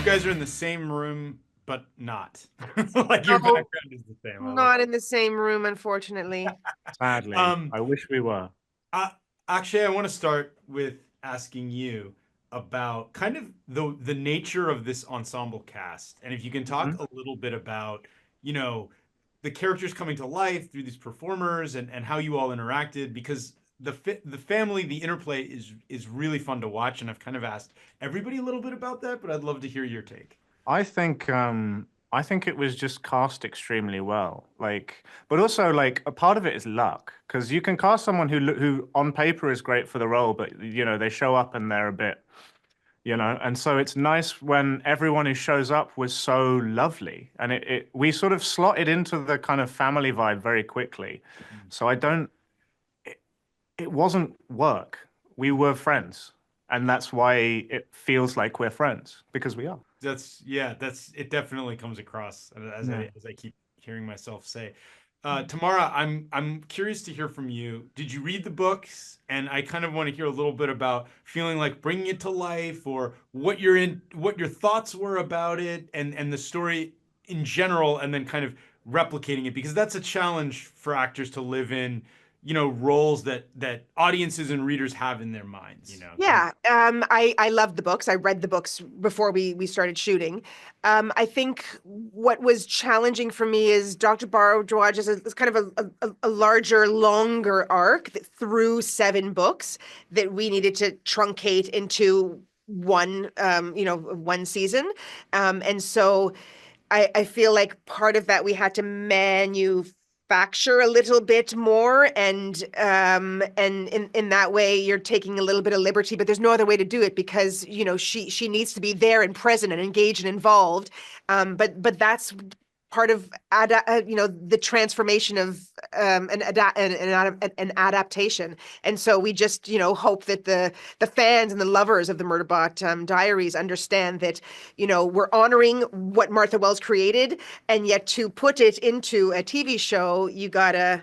you guys are in the same room, but not. Like your No, background is the same. I love not in the same room, unfortunately. it. Sadly, I wish we were. I, Akshay, I want to start with asking you about kind of the nature of this ensemble cast, and if you can talk Mhm. a little bit about, you know, the characters coming to life through these performers and how you all interacted, because the family, the interplay is really fun to watch, and I've kind of asked everybody a little bit about that, but I'd love to hear your take. I think I think it was just cast extremely well. Like, but also like a part of it is luck because you can cast someone who on paper is great for the role, but they show up and they're a bit, and so it's nice when everyone who shows up was so lovely, and it we sort of slotted into the kind of family vibe very quickly. So I don't. It wasn't work. We were friends, and that's why it feels like we're friends because we are. That's yeah, that's it definitely comes across as Yeah. I keep hearing myself say. Tamara, I'm curious to hear from you. Did you read the books? And I kind of want to hear a little bit about feeling like bringing it to life, or what your thoughts were about it, and the story in general, and then kind of replicating it, because that's a challenge for actors to live in, roles that audiences and readers have in their minds, kind of. Yeah, I loved the books. I read the books before we started shooting. I think what was challenging for me is Dr. Bharadwaj is kind of a larger, longer arc that through 7 books that we needed to truncate into one season. And so I feel like part of that we had to manufacture a little bit more, and in that way you're taking a little bit of liberty, but there's no other way to do it because she needs to be there and present and engaged and involved. But that's part of the transformation of an adaptation. And so we just hope that the fans and the lovers of the Murderbot diaries understand that we're honoring what Martha Wells created, and yet to put it into a TV show, you gotta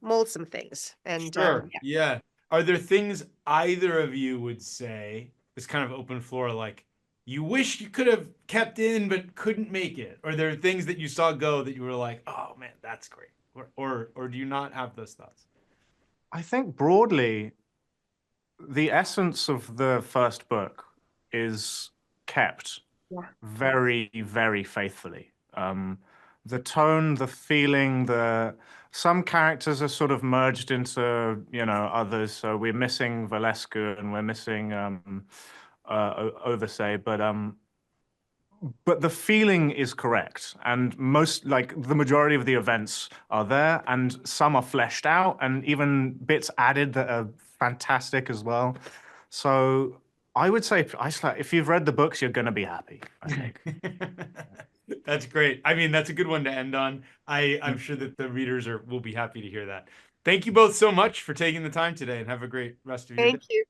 mold some things. And Sure. yeah. Yeah. Are there things either of you would say, this kind of open floor, like you wish you could have kept in but couldn't make it? Or there are things that you saw go that you were like, oh man, that's great. Or do you not have those thoughts? I think broadly, the essence of the first book is kept Yeah. very, very faithfully. The tone, the feeling, the some characters are sort of merged into, others. So we're missing Valescu and we're missing Oversay, but the feeling is correct, and most like the majority of the events are there, and some are fleshed out, and even bits added that are fantastic as well. So I would say, if you've read the books, you're going to be happy, I think. That's great. I mean, that's a good one to end on. I'm sure that the readers will be happy to hear that. Thank you both so much for taking the time today, and have a great rest of your day. Thank you.